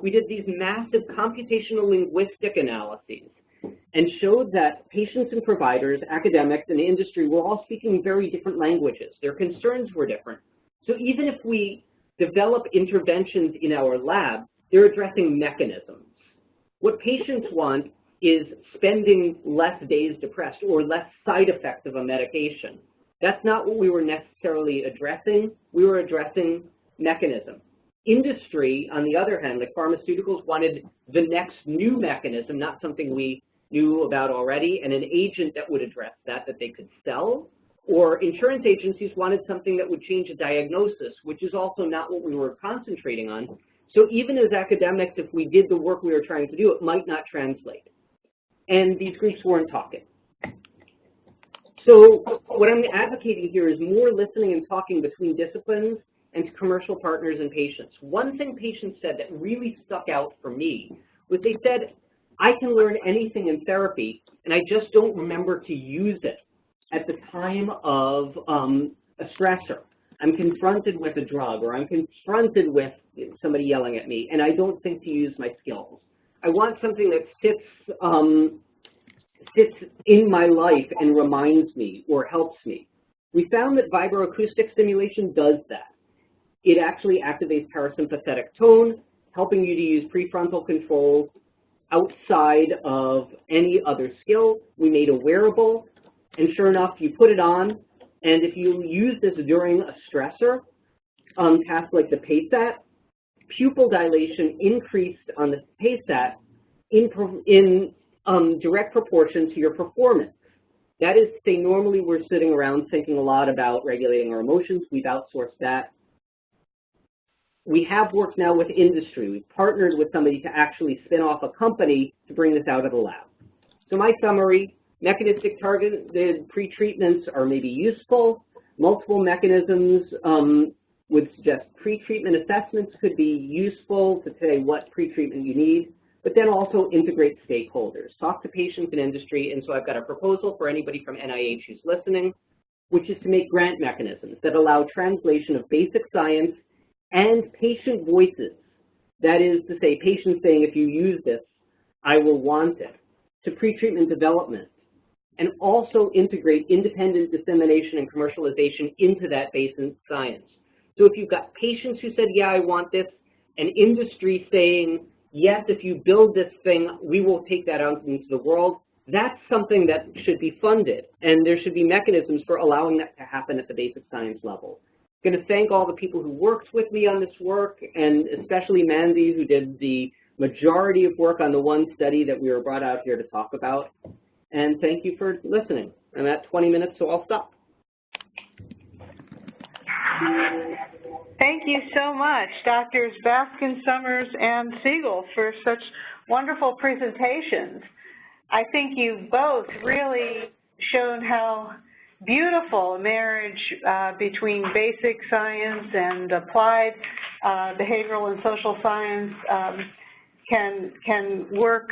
We did these massive computational linguistic analyses and showed that patients and providers, academics, and industry were all speaking very different languages. Their concerns were different. So even if we develop interventions in our lab, they're addressing mechanisms. What patients want is spending less days depressed or less side effects of a medication. That's not what we were necessarily addressing. We were addressing mechanism. Industry, on the other hand, like pharmaceuticals, wanted the next new mechanism, not something we knew about already, and an agent that would address that they could sell. Or insurance agencies wanted something that would change a diagnosis, which is also not what we were concentrating on. So even as academics, if we did the work we were trying to do, it might not translate. And these groups weren't talking. So what I'm advocating here is more listening and talking between disciplines and commercial partners and patients. One thing patients said that really stuck out for me was they said, I can learn anything in therapy, and I just don't remember to use it at the time of a stressor. I'm confronted with a drug, or I'm confronted with somebody yelling at me, and I don't think to use my skills. I want something that sits in my life and reminds me or helps me. We found that vibroacoustic stimulation does that. It actually activates parasympathetic tone, helping you to use prefrontal control outside of any other skill. We made a wearable, and sure enough, you put it on, and if you use this during a stressor, task like the PACET, pupil dilation increased on the PACET in direct proportion to your performance. That is to say, normally we're sitting around thinking a lot about regulating our emotions. We've outsourced that. We have worked now with industry. We've partnered with somebody to actually spin off a company to bring this out of the lab. So my summary, mechanistic targeted pretreatments are maybe useful. Multiple mechanisms would suggest pretreatment assessments could be useful to say what pretreatment you need, but then also integrate stakeholders. Talk to patients and industry, and so I've got a proposal for anybody from NIH who's listening, which is to make grant mechanisms that allow translation of basic science and patient voices. That is to say, patients saying, if you use this, I will want it, to pretreatment development, and also integrate independent dissemination and commercialization into that basic science. So if you've got patients who said, yeah, I want this, and industry saying, yes, if you build this thing, we will take that out into the world, that's something that should be funded, and there should be mechanisms for allowing that to happen at the basic science level. I'm going to thank all the people who worked with me on this work, and especially Mandy, who did the majority of work on the one study that we were brought out here to talk about. And thank you for listening. I'm at 20 minutes, so I'll stop. Thank you so much, Drs. Baskin-Sommers and Siegle, for such wonderful presentations. I think you both really shown how beautiful a marriage between basic science and applied behavioral and social science can work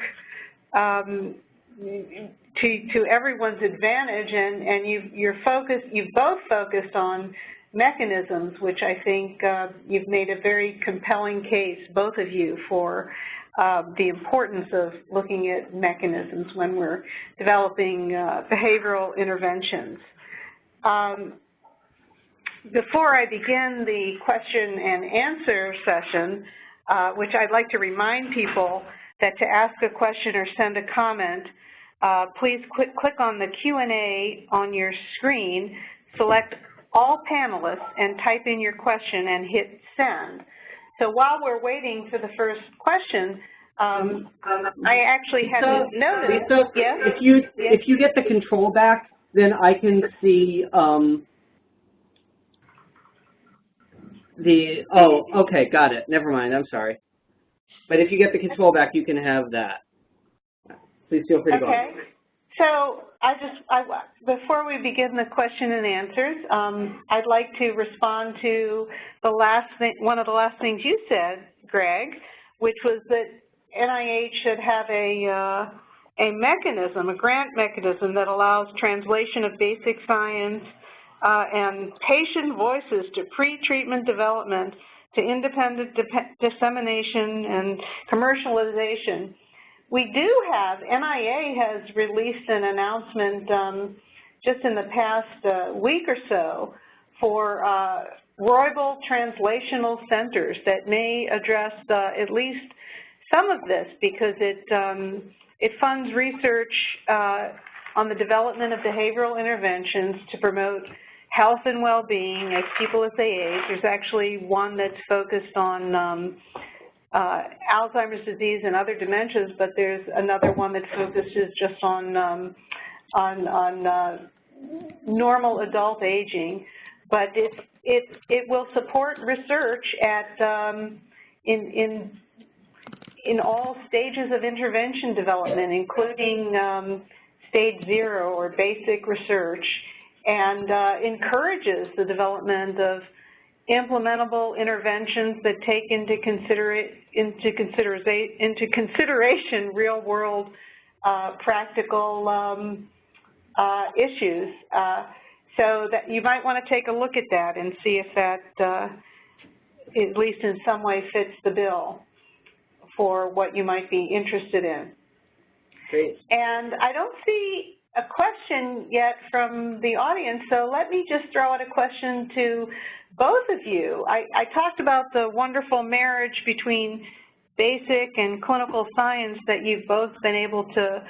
to everyone's advantage, and you've both focused on mechanisms, which I think you've made a very compelling case, both of you, for the importance of looking at mechanisms when we're developing behavioral interventions. Before I begin the question and answer session, which I'd like to remind people that to ask a question or send a comment, please click on the Q&A on your screen, select all panelists, and type in your question and hit send. So while we're waiting for the first question, I actually hadn't noticed. Lisa, yes? If you get the control back, then I can see okay, got it. Never mind, I'm sorry. But if you get the control back, you can have that. Please feel free to go on. Okay. So before we begin the question and answers, I'd like to respond to one of the last things you said, Greg, which was that NIH should have a mechanism, a grant mechanism that allows translation of basic science and patient voices to pre-treatment development to independent dissemination and commercialization. We do have, NIA has released an announcement just in the past week or so for Roybal translational centers that may address at least some of this, because it funds research on the development of behavioral interventions to promote health and well-being as people as they age. There's actually one that's focused on Alzheimer's disease and other dementias, but there's another one that focuses just on normal adult aging. But it will support research at in all stages of intervention development, including stage 0 or basic research, and encourages the development of implementable interventions that take into consideration real-world practical issues. So that you might want to take a look at that and see if that, at least in some way, fits the bill for what you might be interested in. Great. And I don't see a question yet from the audience, so let me just throw out a question to both of you. I talked about the wonderful marriage between basic and clinical science that you've both been able to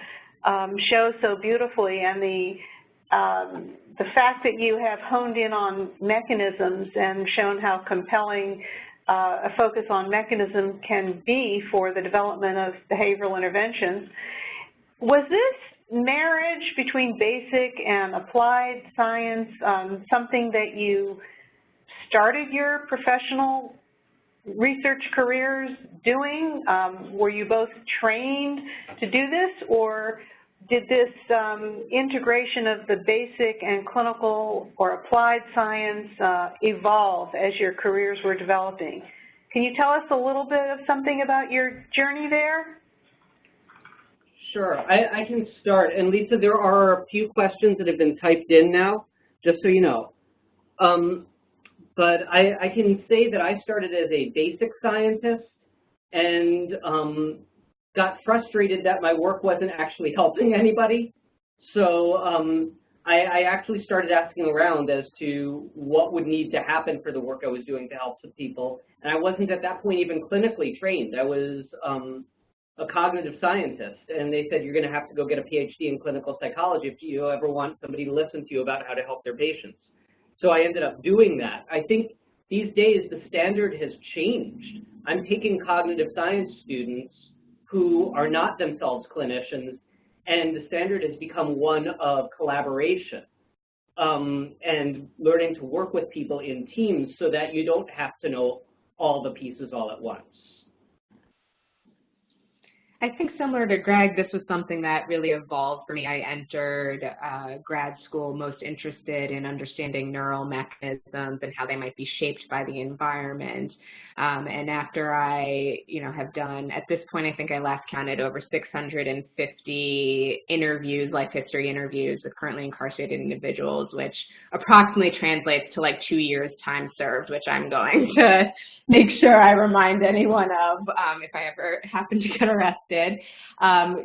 show so beautifully, and the fact that you have honed in on mechanisms and shown how compelling a focus on mechanism can be for the development of behavioral interventions. Was this marriage between basic and applied science something that you started your professional research careers doing? Were you both trained to do this, or did this integration of the basic and clinical or applied science evolve as your careers were developing? Can you tell us a little bit of something about your journey there? Sure, I can start. And Lisa, there are a few questions that have been typed in now, just so you know. But I can say that I started as a basic scientist and got frustrated that my work wasn't actually helping anybody. So I actually started asking around as to what would need to happen for the work I was doing to help some people. And I wasn't at that point even clinically trained. I was a cognitive scientist, and they said, you're going to have to go get a Ph.D. in clinical psychology if you ever want somebody to listen to you about how to help their patients. So I ended up doing that. I think these days the standard has changed. I'm taking cognitive science students who are not themselves clinicians, and the standard has become one of collaboration. and learning to work with people in teams so that you don't have to know all the pieces all at once. I think similar to Greg, this was something that really evolved for me. I entered grad school most interested in understanding neural mechanisms and how they might be shaped by the environment. And after I, have done, at this point, I think I last counted over 650 interviews, life history interviews with currently incarcerated individuals, which approximately translates to like 2 years time served, which I'm going to make sure I remind anyone of if I ever happen to get arrested.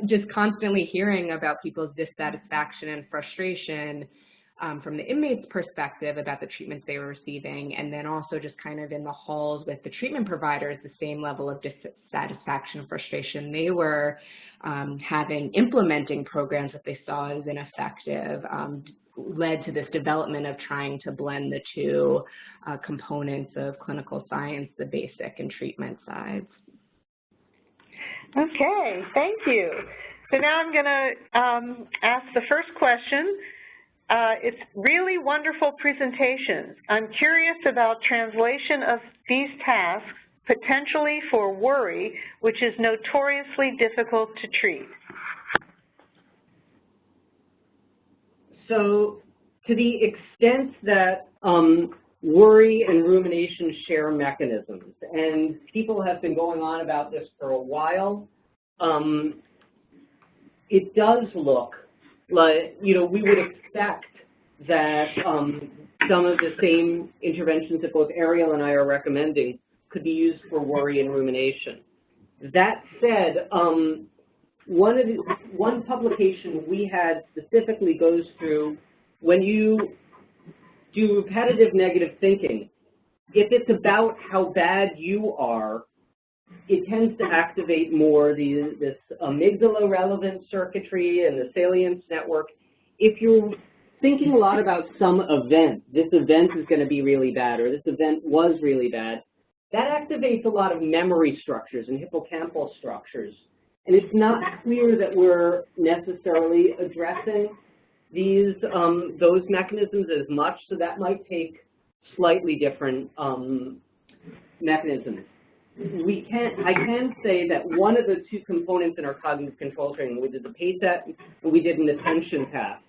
Just constantly hearing about people's dissatisfaction and frustration from the inmates' perspective about the treatments they were receiving, and then also just kind of in the halls with the treatment providers, the same level of dissatisfaction and frustration they were implementing programs that they saw as ineffective, led to this development of trying to blend the two components of clinical science, the basic and treatment sides. Okay, thank you. So now I'm going to ask the first question. It's really wonderful presentations. I'm curious about translation of these tasks, potentially for worry, which is notoriously difficult to treat. So to the extent that worry and rumination share mechanisms, and people have been going on about this for a while, it does look like, we would expect that some of the same interventions that both Arielle and I are recommending could be used for worry and rumination. That said, one publication we had specifically goes through when you do repetitive negative thinking, if it's about how bad you are, it tends to activate more this amygdala relevant circuitry and the salience network. If you're thinking a lot about some event, this event is going to be really bad, or this event was really bad, that activates a lot of memory structures and hippocampal structures. And it's not clear that we're necessarily addressing those mechanisms as much, so that might take slightly different mechanisms. I can say that one of the two components in our cognitive control training, we did the PACE and we did an attention task.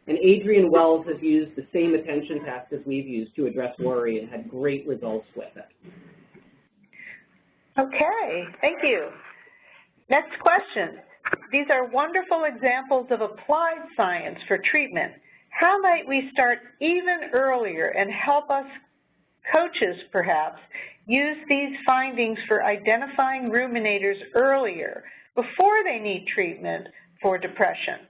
And Adrian Wells has used the same attention task as we've used to address worry and had great results with it. Okay, thank you. Next question. These are wonderful examples of applied science for treatment. How might we start even earlier and help us, coaches perhaps, use these findings for identifying ruminators earlier before they need treatment for depression?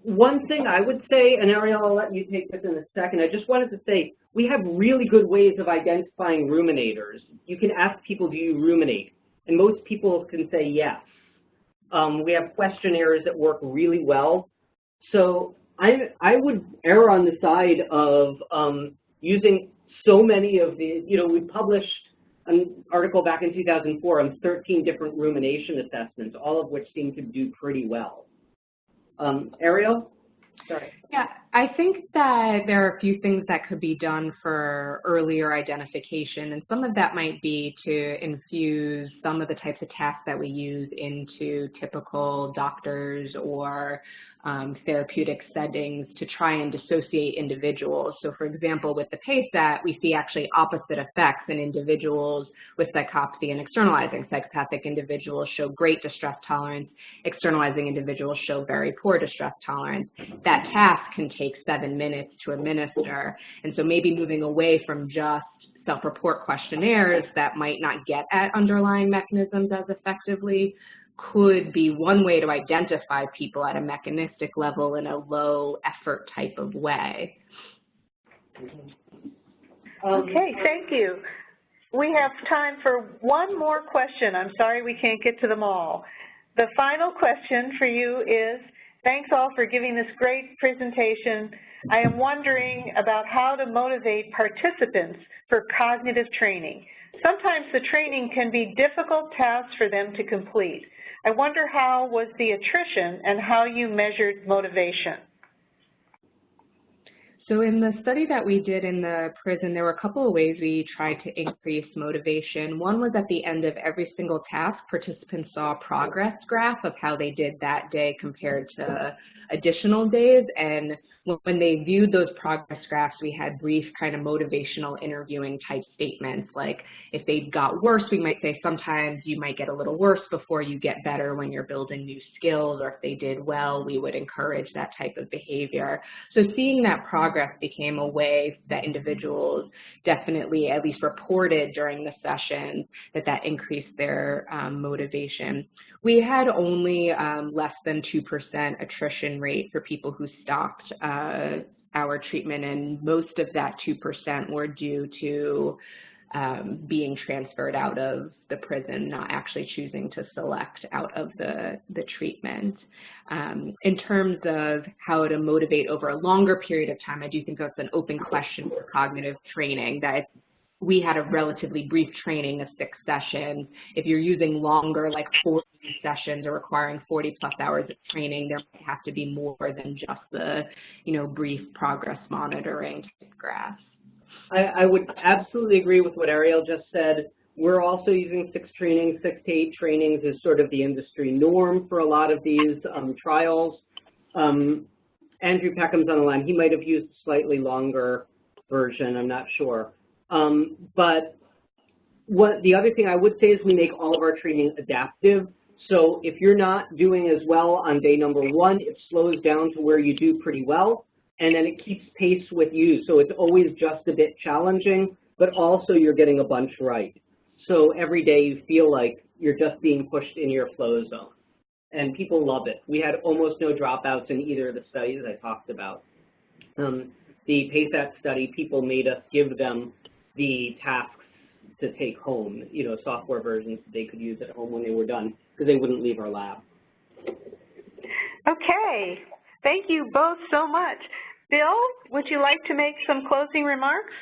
One thing I would say, and Arielle, I'll let you take this in a second, I just wanted to say, we have really good ways of identifying ruminators. You can ask people, do you ruminate? And most people can say yes. We have questionnaires that work really well. So I would err on the side of using so many of the, we published an article back in 2004 on 13 different rumination assessments, all of which seem to do pretty well. Arielle? Sorry. Yeah, I think that there are a few things that could be done for earlier identification, and some of that might be to infuse some of the types of tasks that we use into typical doctors or therapeutic settings to try and dissociate individuals. So for example, with the PACE, we see actually opposite effects in individuals with psychopathy and externalizing. Psychopathic individuals show great distress tolerance. Externalizing individuals show very poor distress tolerance. That task can take 7 minutes to administer. And so maybe moving away from just self-report questionnaires that might not get at underlying mechanisms as effectively could be one way to identify people at a mechanistic level in a low effort type of way. Okay, thank you. We have time for one more question. I'm sorry we can't get to them all. The final question for you is, thanks all for giving this great presentation. I am wondering about how to motivate participants for cognitive training. Sometimes the training can be difficult tasks for them to complete. I wonder how was the attrition and how you measured motivation? So in the study that we did in the prison, there were a couple of ways we tried to increase motivation. One was at the end of every single task, participants saw a progress graph of how they did that day compared to additional days. And when they viewed those progress graphs, we had brief kind of motivational interviewing type statements. Like if they got worse, we might say sometimes you might get a little worse before you get better when you're building new skills, or if they did well, we would encourage that type of behavior. So seeing that progress became a way that individuals definitely at least reported during the session that increased their motivation. We had only less than 2% attrition rate for people who stopped our treatment, and most of that 2% were due to being transferred out of the prison, not actually choosing to select out of the treatment. In terms of how to motivate over a longer period of time, I do think that's an open question for cognitive training, that we had a relatively brief training of 6 sessions. If you're using longer, like 40 sessions or requiring 40+ hours of training, there might have to be more than just the, brief progress monitoring type graphs. I would absolutely agree with what Arielle just said. We're also using 6 trainings. 6 to 8 trainings is sort of the industry norm for a lot of these trials. Andrew Peckham's on the line. He might have used a slightly longer version. I'm not sure. But the other thing I would say is we make all of our training adaptive. So if you're not doing as well on day number 1, it slows down to where you do pretty well, and then it keeps pace with you. So it's always just a bit challenging, but also you're getting a bunch right. So every day you feel like you're just being pushed in your flow zone. And people love it. We had almost no dropouts in either of the studies I talked about. The PACEAT study, people made us give them the tasks to take home, software versions that they could use at home when they were done, because they wouldn't leave our lab. Okay, thank you both so much. Bill, would you like to make some closing remarks?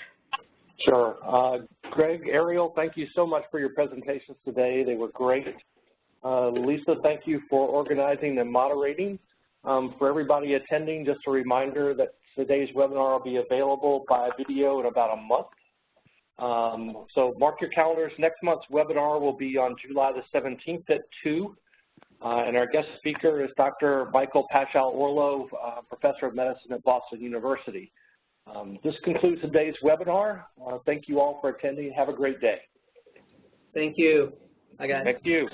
Sure. Greg, Arielle, thank you so much for your presentations today. They were great. Lisa, thank you for organizing and moderating. For everybody attending, just a reminder that today's webinar will be available by video in about a month. So mark your calendars. Next month's webinar will be on July the 17th at 2. And our guest speaker is Dr. Michael Paschal-Orlov, Professor of Medicine at Boston University. This concludes today's webinar. Thank you all for attending. Have a great day. Thank you. Bye, guys. Thank you.